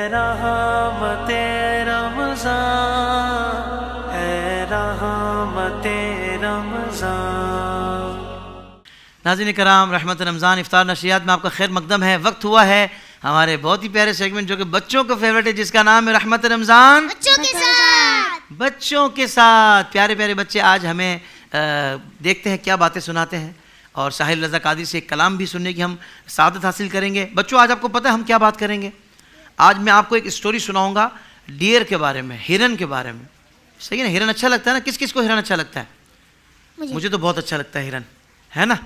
रहमते रमज़ान, है रहमते रमज़ान। नाज़रीन कराम, रहमत रमज़ान इफ्तार नशरियात में आपका खैर मकदम है। वक्त हुआ है हमारे बहुत ही प्यारे सेगमेंट जो कि बच्चों का फेवरेट है, जिसका नाम है रहमत रमज़ान बच्चों के साथ। बच्चों के साथ। प्यारे प्यारे बच्चे आज हमें देखते हैं क्या बातें सुनाते हैं, और साहिल रज़ा कादरी से एक कलाम भी सुनने की हम सादत हासिल करेंगे। बच्चों आज आपको पता है हम क्या बात करेंगे? आज मैं आपको एक स्टोरी सुनाऊंगा डियर के बारे में, हिरन के बारे में। सही है ना? हिरन अच्छा लगता है ना? किस किस को हिरन अच्छा लगता है? मुझे तो बहुत अच्छा लगता है हिरन, है ना?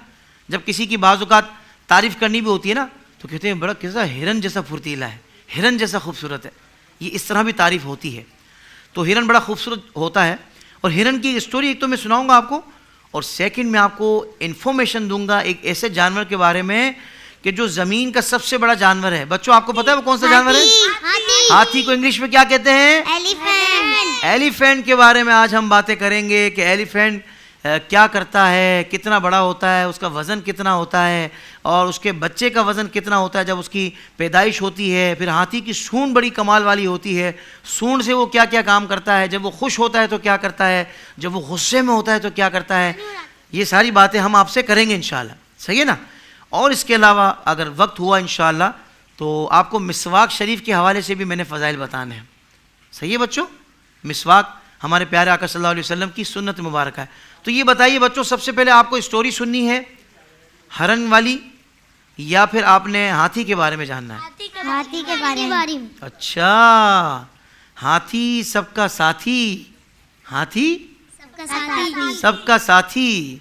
जब किसी की बाज़-औक़ात तारीफ़ करनी भी होती है ना तो कहते हैं बड़ा कैसा हिरन जैसा फुर्तीला है, हिरन जैसा खूबसूरत है। ये इस तरह भी तारीफ़ होती है। तो हिरन बड़ा खूबसूरत होता है। और हिरन की स्टोरी एक तो मैं सुनाऊंगा आपको, और सेकंड में आपको इन्फॉर्मेशन दूंगा एक ऐसे जानवर के बारे में कि जो ज़मीन का सबसे बड़ा जानवर है। बच्चों आपको पता है वो कौन सा जानवर है? हाथी। हाथी को इंग्लिश में क्या कहते हैं? एलिफेंट। एलिफेंट के बारे में आज हम बातें करेंगे कि एलिफेंट क्या करता है, कितना बड़ा होता है, उसका वज़न कितना होता है, और उसके बच्चे का वज़न कितना होता है जब उसकी पैदाइश होती है। फिर हाथी की सूंड बड़ी कमाल वाली होती है, सूंड से वो क्या क्या काम करता है, जब वो खुश होता है तो क्या करता है, जब वो गुस्से में होता है तो क्या करता है। ये सारी बातें हम आपसे करेंगे इंशाल्लाह। सही है ना? और इसके अलावा अगर वक्त हुआ इंशाल्लाह तो आपको मिसवाक शरीफ के हवाले से भी मैंने फ़ज़ाइल बताने हैं। सही है बच्चों? मिसवाक हमारे प्यारे आका सल्लल्लाहु अलैहि वसल्लम की सुन्नत मुबारक है। तो ये बताइए बच्चों, सबसे पहले आपको स्टोरी सुननी है हरन वाली या फिर आपने हाथी के बारे में जानना है? हाथी के बारे में। अच्छा, हाथी सबका साथी, हाथी सबका साथी।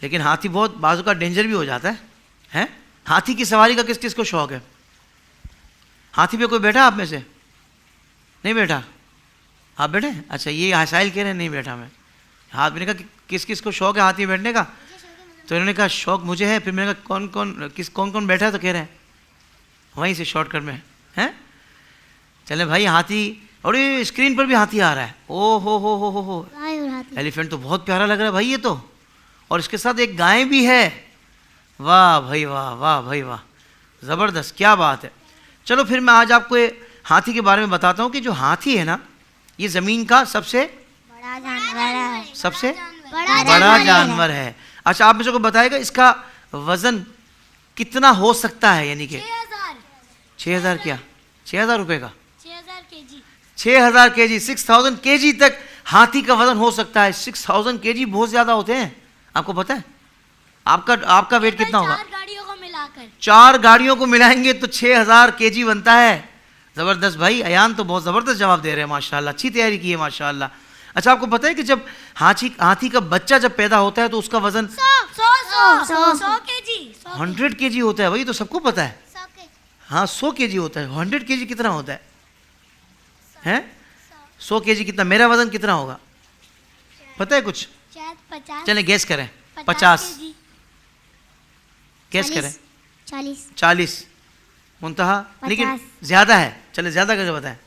लेकिन हाथी बहुत बाजू का डेंजर भी हो जाता है, हैं? हाथी की सवारी का किस किस को शौक है? हाथी पे कोई बैठा आप में से? नहीं बैठा? आप बैठे? अच्छा, ये हसाइल कह रहे हैं नहीं बैठा मैं। हाथ मैंने कहा किस किस को शौक है हाथी में बैठने का? तो इन्होंने कहा शौक मुझे है। फिर मैंने कहा कौन कौन बैठा है? तो कह रहे हैं वहीं से शॉर्टकट में हैं। चले भाई, हाथी, और ये स्क्रीन पर भी हाथी आ रहा है। ओ हो, एलिफेंट तो बहुत प्यारा लग रहा है भाई ये तो। और इसके साथ एक गाय भी है। वाह भाई वाह, वाह भाई वाह, ज़बरदस्त, क्या बात है। चलो फिर मैं आज आपको हाथी के बारे में बताता हूँ कि जो हाथी है ना, ये ज़मीन का सबसे बड़ा जानवर है। सबसे बड़ा जानवर है। अच्छा, आप मुझे को बताएगा इसका वजन कितना हो सकता है? यानी कि 6000 क्या? 6000 रुपये का? 6000 केजी। 6000 केजी, 6000 केजी तक हाथी का वजन हो सकता है। 6000 केजी बहुत ज्यादा होते हैं, आपको पता है? आपका वेट कितना होगा? 4 गाड़ियों को मिलाकर। 4 गाड़ियों को मिलाएंगे तो 6000 केजी बनता है। जबरदस्त भाई, अयान तो बहुत जबरदस्त जवाब दे रहे हैं माशाल्लाह, अच्छी तैयारी की है माशाल्लाह। अच्छा, आपको पता है कि जब हाथी का बच्चा जब पैदा होता है तो उसका वजन 100 केजी। 100 केजी होता है। वही तो सबको पता है। हाँ, 100 केजी होता है। 100 केजी कितना होता है? हैं? 100 केजी कितना? मेरा वजन कितना होगा पता है कुछ? 50। चलें गैस करें। 50 गैस करें। 40 मुंतहा, लेकिन ज्यादा है। चले ज्यादा करके बताएं।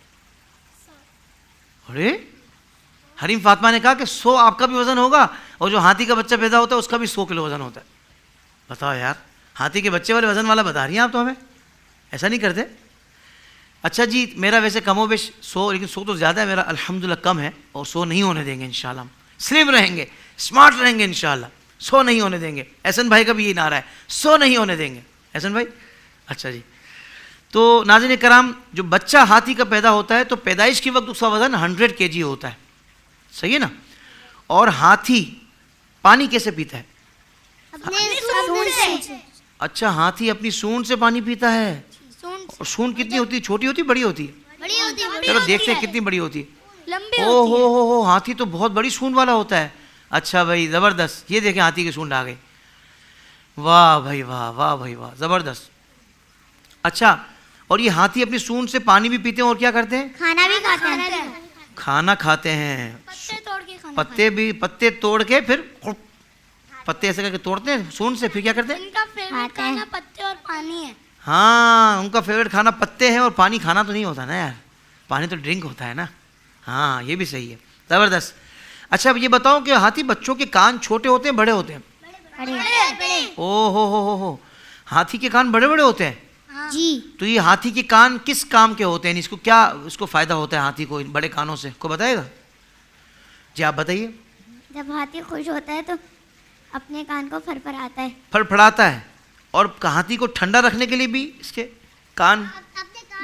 अरे हरीम फातिमा ने कहा कि 100 आपका भी वजन होगा, और जो हाथी का बच्चा पैदा होता है उसका भी 100 किलो वजन होता है। बताओ यार, हाथी के बच्चे वाले वजन वाला बता रही हैं आप तो हमें, ऐसा नहीं करते। अच्छा जी, मेरा वैसे कमोबेश 100, लेकिन 100 तो ज़्यादा है मेरा, अल्हम्दुलिल्लाह कम है, और 100 नहीं होने देंगे इंशाल्लाह। हम स्लिम रहेंगे, स्मार्ट रहेंगे इंशाल्लाह, 100 नहीं होने देंगे। एहसन भाई का भी ये नारा है, 100 नहीं होने देंगे। एहसन भाई, अच्छा जी। तो नाज़रीन कराम, जो बच्चा हाथी का पैदा होता है तो पैदाइश के वक्त उसका वजन 100 केजी होता है। सही है ना? और हाथी पानी कैसे पीता है? अपने सूंड से। अच्छा, हाथी अपनी सूंड से पानी पीता है। और सूंड कितनी होती है? छोटी होती है, बड़ी होती है? बड़ी होती है। चलो देखते हैं कितनी बड़ी होती है। लंबी ओ हो, हाथी तो बहुत बड़ी सूंड वाला होता है। अच्छा भाई, जबरदस्त। ये देखें हाथी की सूंड आ गई। वाह भाई वाह, वाह भाई वाह, जबरदस्त। अच्छा, और ये हाथी अपनी सूंड से पानी भी पीते हैं और क्या करते हैं? खाना भी खाते हैं। खाना खाते हैं। पत्ते तोड़ के फिर पत्ते ऐसे करके तोड़ते हैं सूंड से, फिर क्या करते हैं? इनका फेवरेट खाना पत्ते और पानी है। हाँ, उनका फेवरेट खाना पत्ते हैं, और पानी खाना तो नहीं होता ना यार, पानी तो ड्रिंक होता है ना। हाँ, ये भी सही है, ज़बरदस्त। अच्छा, अब ये बताओ कि हाथी बच्चों के कान छोटे होते हैं बड़े होते हैं? बड़े। ओ हो, हाथी के कान बड़े बड़े होते हैं। जी। तो ये हाथी के कान किस काम के होते हैं, इसको क्या इसको फायदा होता है हाथी को इन बड़े कानों से, को बताएगा? जी आप बताइए। जब हाथी खुश होता है तो अपने कान को फड़फड़ाता है। फड़फड़ाता है, और हाथी को ठंडा रखने के लिए भी इसके कान।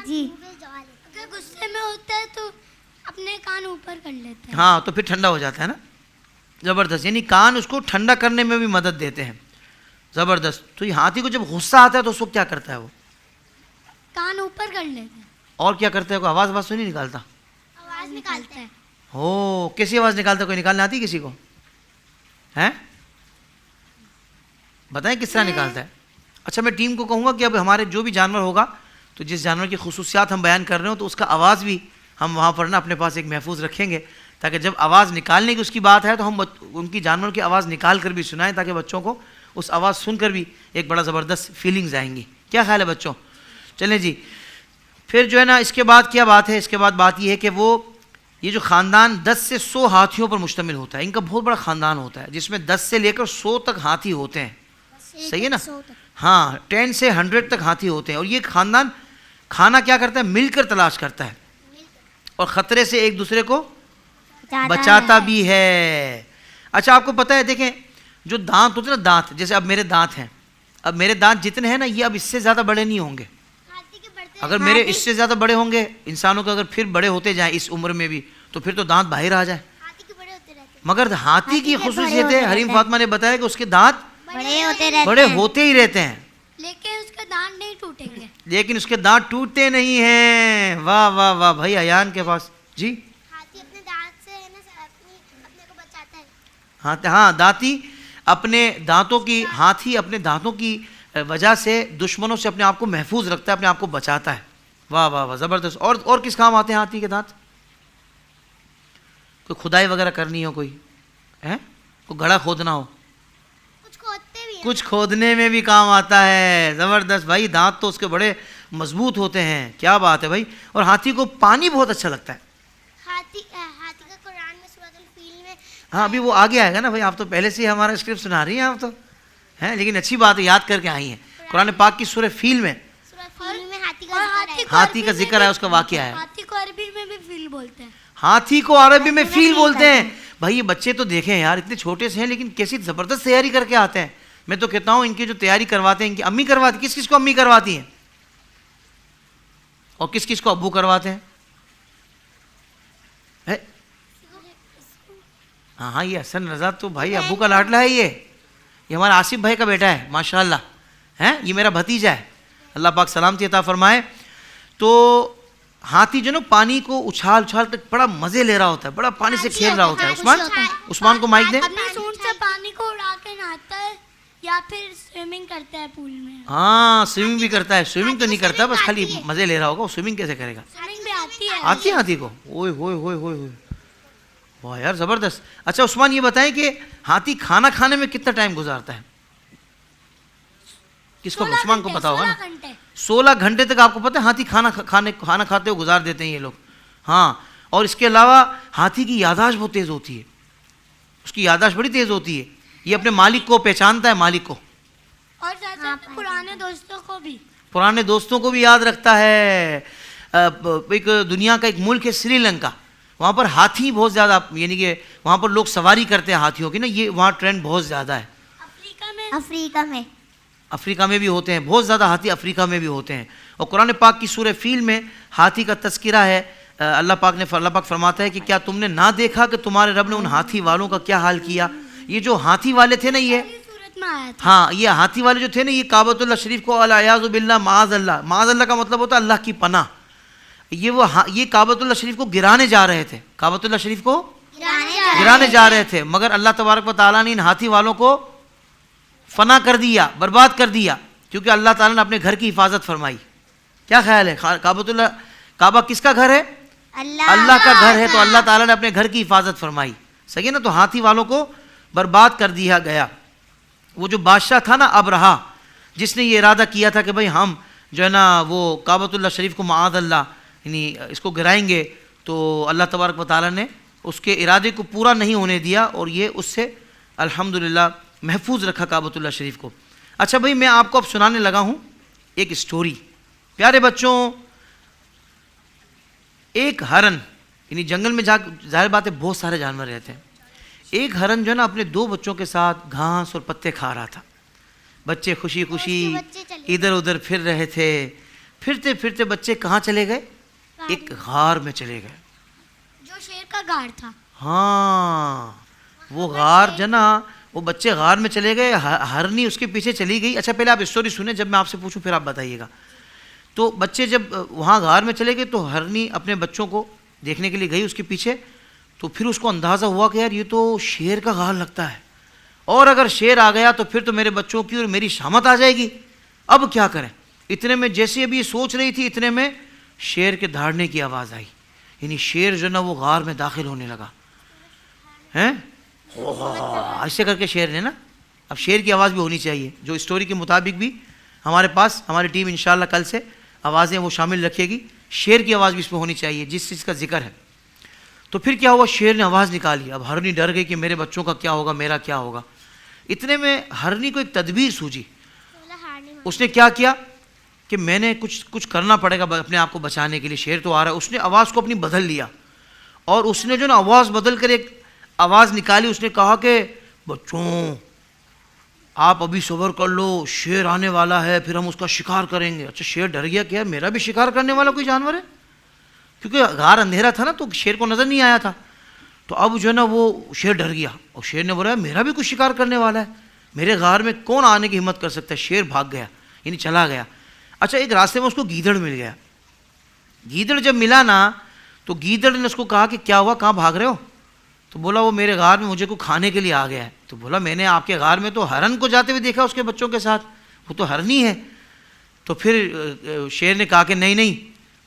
जी। अगर गुस्से में होता है तो अपने कान ऊपर कर लेता है। हाँ, तो फिर ठंडा हो जाता है ना। ज़बरदस्त, यानी कान उसको ठंडा करने में भी मदद देते हैं। ज़बरदस्त। तो ये हाथी को जब गुस्सा आता है तो उसको क्या करता है वो? कान ऊपर कर लेता है। और क्या करता है? कोई आवाज़ तो नहीं निकालता? आवाज निकालता है। हो, कैसी आवाज़ निकालता है? कोई निकालने आती है किसी को? हैं, बताएं किस तरह निकालता है? अच्छा, मैं टीम को कहूँगा कि अब हमारे जो भी जानवर होगा, तो जिस जानवर की खुसूसियात हम बयान कर रहे हो, तो उसका आवाज़ भी हम वहाँ पर ना अपने पास एक महफूज रखेंगे, ताकि जब आवाज़ निकालने की उसकी बात है तो हम उनकी जानवर की आवाज़ निकाल कर भी सुनाएं, ताकि बच्चों को उस आवाज़ सुनकर भी एक बड़ा ज़बरदस्त फीलिंग्स आएंगी। क्या ख्याल है बच्चों? चलें जी, फिर जो है ना इसके बाद क्या बात है? इसके बाद बात यह है कि वो ये जो ख़ानदान 10 से 100 हाथियों पर मुश्तमिल होता है। इनका बहुत बड़ा ख़ानदान होता है, जिसमें 10 से लेकर 100 तक हाथी होते हैं। सही है ना? हाँ, 10 से 100 तक हाथी होते हैं। और ये ख़ानदान खाना क्या करता है? मिलकर तलाश करता है, और ख़तरे से एक दूसरे को बचाता भी है। अच्छा, आपको पता है, देखें जो दांत होते हैं ना, दांत, जैसे अब मेरे दांत हैं, अब मेरे दांत जितने हैं ना, ये अब इससे ज़्यादा बड़े नहीं होंगे। अगर मेरे इससे ज़्यादा बड़े होंगे इंसानों के, अगर फिर बड़े होते जाएं इस उम्र में भी, तो फिर तो दांत बाहर आ जाए। मगर हाथी की खुसूसियत है, हरीम फातिमा ने बताया कि उसके दांत बड़े होते ही रहते हैं, लेकिन उसके दांत नहीं टूटेंगे। लेकिन उसके दांत टूटते नहीं हैं। वाह वाह वाह भाई, अयान के पास जी। हाथी अपने दांत से है ना अपने को बचाता है। हाँ, दांती अपने दांतों की, हाथी अपने दांतों की वजह से दुश्मनों से अपने आप को महफूज रखता है, अपने आप को बचाता है। वाह वाह वाह, ज़बरदस्त। और किस काम आते हैं हाथी के दांत? कोई खुदाई वगैरह करनी हो, कोई है, कोई गड्ढा खोदना हो, कुछ खोदते भी हैं। कुछ खोदने में भी काम आता है। ज़बरदस्त भाई, दांत तो उसके बड़े मजबूत होते हैं। क्या बात है भाई। और हाथी को पानी बहुत अच्छा लगता है। हाथी का कुरान में सूरह फील में। हाँ, अभी वो आगे आएगा ना भाई, आप तो पहले से ही हमारा स्क्रिप्ट सुना रही हैं आप तो, हैं, लेकिन अच्छी बात है, याद करके आई हैं। कुरान पाक की सूरह फील में हाथी का जिक्र है, उसका वाक़या है। हाथी को अरबी में भी फील बोलते हैं। हाथी को अरबी में फील बोलते हैं। भाई ये बच्चे तो देखें यार, इतने छोटे से हैं लेकिन कैसी ज़बरदस्त तैयारी करके आते हैं। मैं तो कहता हूँ इनकी जो तैयारी करवाते हैं, इनकी अम्मी करवाती, किस किस को अम्मी करवाती हैं और किस किस को अब्बू करवाते हैं? हाँ हाँ, ये हसन रजा तो भाई अब्बू का लाडला है। ये हमारा आसिफ भाई का बेटा है, माशाल्लाह, हैं, ये मेरा भतीजा है, अल्लाह पाक सलामती अता फरमाए। तो हाथी जो ना पानी को उछाल उछाल कर बड़ा मजे ले रहा होता है, बड़ा पानी से खेल रहा होता है। उस्मान को माइक दे। अपनी सूंड से पानी को उड़ा के नहाता है या फिर स्विमिंग करता है पूल में। हाँ, स्विमिंग भी करता है। स्विमिंग तो नहीं करता, बस खाली मजे ले रहा होगा। वो स्विमिंग कैसे करेगा? स्विमिंग भी आती है। आती है हाथी को? ओए होए होए होए होए, वाह यार ज़बरदस्त। अच्छा उस्मान, ये बताएं कि हाथी खाना खाने में कितना टाइम गुजारता है? किसको? उस्मान को पता होगा ना। 16 घंटे तक आपको पता है हाथी खाना खाते हुए गुजार देते हैं ये लोग। हाँ, और इसके अलावा हाथी की याददाश्त बहुत तेज़ होती है, उसकी याददाश्त बड़ी तेज़ होती है। ये अपने मालिक को पहचानता है, मालिक को, और पुराने दोस्तों को भी याद रखता है। एक दुनिया का एक मुल्क है श्रीलंका, वहाँ पर हाथी बहुत ज़्यादा, यानी कि वहाँ पर लोग सवारी करते हैं हाथियों की ना, ये वहाँ ट्रेंड बहुत ज़्यादा है। अफ्रीका में भी होते हैं बहुत ज़्यादा हाथी, अफ्रीका में भी होते हैं। और कुरान पाक की सूरह फील में हाथी का तज़किरा है। अल्लाह पाक फरमाता है कि क्या तुमने ना देखा कि तुम्हारे रब ने उन हाथी वालों का क्या हाल किया। ये जो हाथी वाले थे ना, ये हाँ, ये हाथी वाले जो थे ना, ये काबतुल्लाह शरीफ को अल-अयाज़ु बिल्लाह, माअज़ल्लाह, माअज़ल्लाह का मतलब होता है अल्लाह की पनाह। ये काबतुल्लाह शरीफ को गिराने जा रहे थे, काबतुल्लाह शरीफ को गिराने जा रहे थे, मगर अल्लाह तबारक व तआला ने इन हाथी वालों को फना कर दिया, बर्बाद कर दिया, क्योंकि अल्लाह ताला ने अपने घर की हिफाजत फरमाई। क्या ख्याल है? काबा किसका घर है? अल्लाह का घर है, तो अल्लाह ताला ने अपने घर की हिफाजत फरमाई। सही है ना? तो हाथी वालों को बर्बाद कर दिया गया। वो जो बादशाह था ना अबरहा, जिसने ये इरादा किया था कि भाई हम जो है ना वो काबतुल्लाह शरीफ को माअज़ल्लाह यानी इसको गिराएंगे, तो अल्लाह तबारक व तआला ने उसके इरादे को पूरा नहीं होने दिया और ये उससे अल्हम्दुलिल्लाह महफूज रखा काबतुल्लाह शरीफ को। अच्छा भाई, मैं आपको अब सुनाने लगा हूँ एक स्टोरी। प्यारे बच्चों, एक हरन, यानी जंगल में जाहिर बात है बहुत सारे जानवर रहते हैं। एक हरन जो है ना अपने 2 बच्चों के साथ घास और पत्ते खा रहा था। बच्चे खुशी खुशी इधर उधर फिर रहे थे। फिरते फिरते बच्चे कहाँ चले गए? एक गार में चले गए, जो शेर का गार था। हाँ, वो गार जो ना, वो बच्चे गार में चले गए, हरनी उसके पीछे चली गई। अच्छा पहले आप स्टोरी सुने, जब मैं आपसे पूछूं फिर आप बताइएगा। तो बच्चे जब वहाँ गार में चले गए तो हरनी अपने बच्चों को देखने के लिए गई उसके पीछे। तो फिर उसको अंदाज़ा हुआ कि यार ये तो शेर का गार लगता है, और अगर शेर आ गया तो फिर तो मेरे बच्चों की और मेरी शामत आ जाएगी। अब क्या करें? इतने में जैसे अभी ये सोच रही थी, इतने में शेर के दहाड़ने की आवाज़ आई। यानी शेर जो ना वो गार में दाखिल होने लगा। हैं ऐसे करके शेर ने ना, अब शेर की आवाज़ भी होनी चाहिए, जो स्टोरी के मुताबिक भी हमारे पास हमारी टीम इंशाल्लाह कल से आवाज़ें वो शामिल रखेगी। शेर की आवाज़ भी इसमें होनी चाहिए जिस चीज़ का जिक्र है। तो फिर क्या हुआ, शेर ने आवाज़ निकाली। अब हरनी डर गई कि मेरे बच्चों का क्या होगा, मेरा क्या होगा। इतने में हरनी को एक तदबीर सूझी। उसने क्या किया कि मैंने कुछ करना पड़ेगा अपने आप को बचाने के लिए, शेर तो आ रहा है। उसने आवाज़ को अपनी बदल लिया, और उसने जो ना आवाज़ बदल कर एक आवाज़ निकाली। उसने कहा कि बच्चों आप अभी सब्र कर लो, शेर आने वाला है, फिर हम उसका शिकार करेंगे। अच्छा शेर डर गया कि यार मेरा भी शिकार करने वाला कोई जानवर है, क्योंकि गार अंधेरा था ना तो शेर को नज़र नहीं आया था। तो अब जो है ना वो शेर डर गया, और शेर ने बोला मेरा भी कुछ शिकार करने वाला है, मेरे गार में कौन आने की हिम्मत कर सकता है। शेर भाग गया, यानी चला गया। अच्छा एक रास्ते में उसको गीदड़ मिल गया। गीदड़ जब मिला ना तो गीदड़ ने उसको कहा कि क्या हुआ, कहाँ भाग रहे हो? तो बोला वो मेरे गार में मुझे को खाने के लिए आ गया है। तो बोला मैंने आपके गार में तो हरन को जाते हुए देखा उसके बच्चों के साथ, वो तो हरनी है। तो फिर शेर ने कहा कि नहीं नहीं,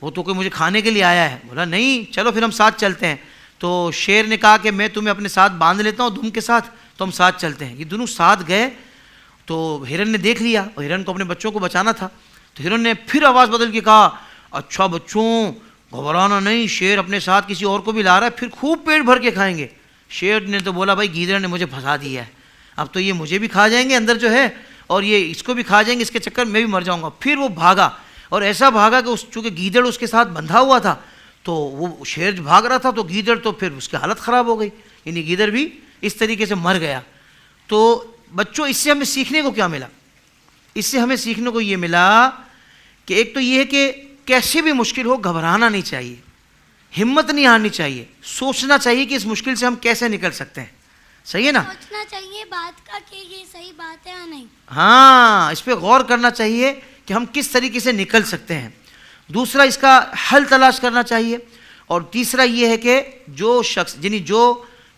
वो तो कोई मुझे खाने के लिए आया है। बोला नहीं चलो फिर हम साथ चलते हैं। तो शेर ने कहा कि मैं तुम्हें अपने साथ बांध लेता हूँ दुम के साथ, तो हम साथ चलते हैं। ये दोनों साथ गए। तो हिरन ने देख लिया, और हिरन को अपने बच्चों को बचाना था। तो हिरन ने फिर आवाज़ बदल के कहा अच्छा बच्चों घबराना नहीं, शेर अपने साथ किसी और को भी ला रहा है, फिर खूब पेट भर के खाएंगे। शेर ने तो बोला भाई गीदड़ ने मुझे फंसा दिया है, अब तो ये मुझे भी खा जाएंगे अंदर जो है, और ये इसको भी खा जाएंगे, इसके चक्कर में भी मर जाऊंगा। फिर वो भागा, और ऐसा भागा कि उस चूँकि गीदड़ उसके साथ बंधा हुआ था, तो वो शेर भाग रहा था तो गीदड़ तो फिर उसकी हालत ख़राब हो गई, यानी गीदड़ भी इस तरीके से मर गया। तो बच्चों इससे हमें सीखने को क्या मिला? इससे हमें सीखने को ये मिला कि एक तो ये है कि कैसे भी मुश्किल हो घबराना नहीं चाहिए, हिम्मत नहीं हारनी चाहिए, सोचना चाहिए कि इस मुश्किल से हम कैसे निकल सकते हैं। सही है ना? सोचना चाहिए बात का कि ये सही बात है या नहीं। हाँ, इस पे गौर करना चाहिए कि हम किस तरीके से निकल सकते हैं। दूसरा इसका हल तलाश करना चाहिए। और तीसरा ये है कि जो शख्स यानी जो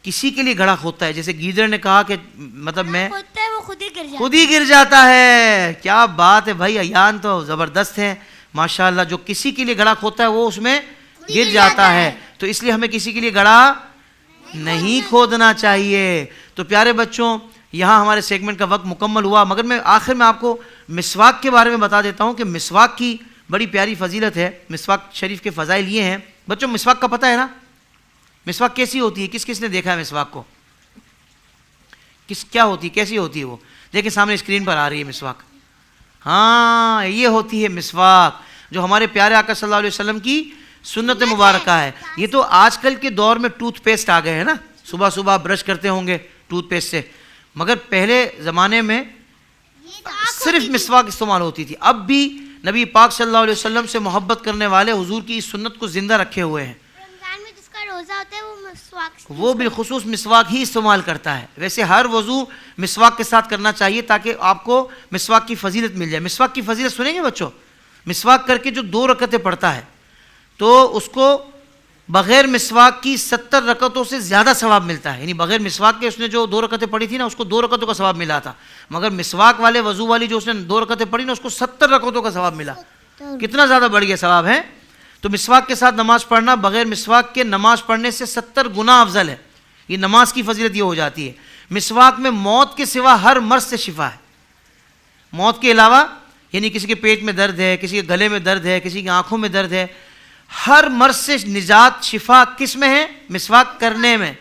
किसी के लिए घड़ा खोदता है, जैसे गीदड़ ने कहा कि मतलब मैं खोदता है वो खुद ही गिर जाता है। क्या बात है भाई, अयान तो ज़बरदस्त है माशाल्लाह। जो किसी के लिए घड़ा खोदता है वो उसमें गिर जाता है। तो इसलिए हमें किसी के लिए घड़ा नहीं खोदना चाहिए। तो प्यारे बच्चों यहाँ हमारे सेगमेंट का वक्त मुकम्मल हुआ, मगर मैं आखिर में आपको मिसवाक के बारे में बता देता हूँ कि मिसवाक की बड़ी प्यारी फजीलत है। मिसवाक शरीफ के फ़ज़ाइल ये हैं। बच्चों मिसवाक का पता है ना, मिसवाक कैसी होती है? किस किस ने देखा है मिसवाक को? क्या होती है, कैसी होती है वो? देखिए सामने स्क्रीन पर आ रही है मिसवाक। हाँ, ये होती है मिसवाक, जो हमारे प्यारे आका सल्लल्लाहु अलैहि वसल्लम की सुन्नत मुबारक है। ये तो आजकल के दौर में टूथपेस्ट आ गए हैं ना, सुबह सुबह ब्रश करते होंगे टूथपेस्ट से, मगर पहले ज़माने में सिर्फ मिसवाक इस्तेमाल होती थी। अब भी नबी पाक सल्लल्लाहु अलैहि वसल्लम से मोहब्बत करने वाले हुजूर की इस सुन्नत को ज़िंदा रखे हुए हैं। रमज़ान में जिसका रोज़ा होता है वो बिलखुसूस मिसवाक ही इस्तेमाल करता है। वैसे हर वज़ू मिसवाक के साथ करना चाहिए ताकि आपको मिसवाक की फजीलत मिल जाए। मिसवाक की फजीलत सुनेंगे बच्चों? मिसवाक करके जो 2 रकतें पढ़ता है तो उसको बग़ैर मिसवाक की 70 रकतों से ज़्यादा सवाब मिलता है। यानी बग़ैर मिसवाक के उसने जो 2 रकतें पढ़ी थी ना, उसको 2 रकतों का सवाब मिला था, मगर मिसवाक वाले वज़ू वाली जो उसने 2 रकतें पढ़ी ना, उसको 70 रकतों का सवाब मिला। कितना ज़्यादा बढ़ गया सवाब है। तो मिसवाक के साथ नमाज़ पढ़ना बग़ैर मिसवाक के नमाज़ पढ़ने से 70 गुना अफजल है। ये नमाज की फजीलत ये हो जाती है। मिसवाक में मौत के सिवा हर मर्ज़ से शिफा है। मौत के अलावा यानी किसी के पेट में दर्द है, किसी के गले में दर्द है, किसी की आँखों में दर्द है, हर मर्ज़ से निजात शिफा किस में है? मिसवाक करने में।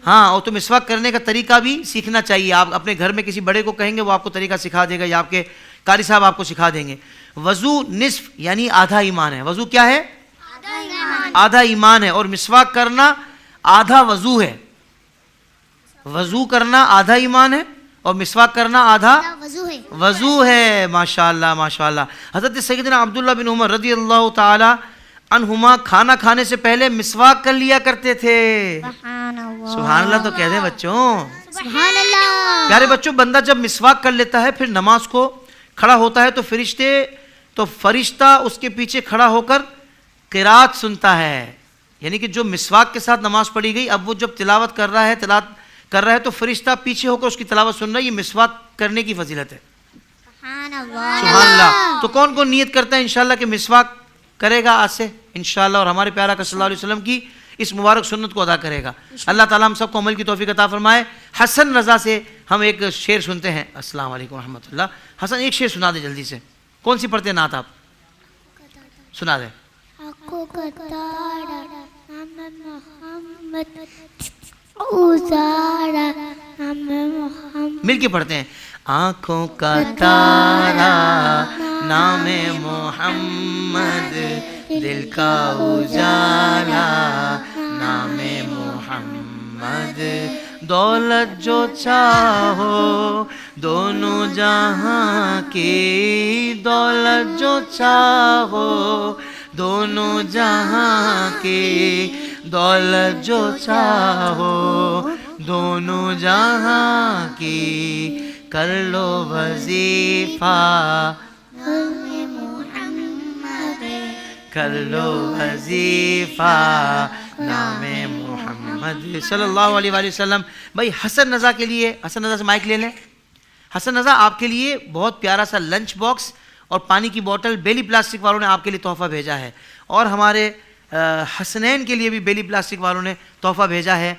हाँ, और तो मिसवाक करने का तरीका भी सीखना चाहिए। आप अपने घर में किसी बड़े को कहेंगे वो आपको तरीका सिखा देगा, या आपके कारी साहब आपको सिखा देंगे। वज़ू निस्फ यानी आधा ईमान है। वज़ू क्या है? आधा ईमान है। और मिसवाक करना आधा वज़ू है। वज़ू करना आधा ईमान है और मिसवाक करना आधा वज़ू है। माशाअल्लाह माशाअल्लाह। हज़रत सैयदना अब्दुल्लाह बिन उमर रज़ी अल्लाह ताला अन्हुमा खाना खाने से पहले मिसवाक कर लिया करते थे। सुभान अल्लाह तो कह दें बच्चों। प्यारे बच्चों, बंदा जब मिसवाक कर लेता है फिर नमाज को खड़ा होता है तो फरिश्ता उसके पीछे खड़ा होकर क़िरात सुनता है। यानी कि जो मिसवाक के साथ नमाज पढ़ी गई, अब वो जब तिलावत कर रहा है तो फरिश्ता पीछे होकर उसकी तिलावत सुन रहा है। ये मिसवाक करने की फजीलत है। सुभान अल्लाह। तो कौन कौन नियत करता है इंशाअल्लाह कि मिसवाक करेगा आज से इंशाअल्लाह, और हमारे प्यारा सल्लल्लाहु अलैहि वसल्लम की इस मुबारक सुन्नत को अदा करेगा। अल्लाह ताला हम सबको अमल की तौफीक अता फरमाए। हसन रज़ा से हम एक शेर सुनते हैं। अस्सलाम वालेकुम रहमतुल्लाह। हसन एक शेर सुना दे जल्दी से। कौन सी पढ़ते नात आप? सुना दे। मिल के पढ़ते हैं। आँखों का तारा नामे मोहम्मद, दिल का उजाला नामे मोहम्मद, दौलत जो चाहो दोनों जहां की, दौलत जो चाहो दोनों जहां की, दौलत जो चाहो दोनों जहां की, कर लो वजीफा कर लो वजीफा नामे मोहम्मद सल्लल्लाहु अलैहि वसल्लम। भाई हसन रज़ा के लिए, हसन रज़ा से माइक ले लें। हसन रज़ा आपके लिए बहुत प्यारा सा लंच बॉक्स और पानी की बोतल बेली प्लास्टिक वालों ने आपके लिए तोहफ़ा भेजा है, और हमारे हसनैन के लिए भी बेली प्लास्टिक वालों ने तोहफ़ा भेजा है।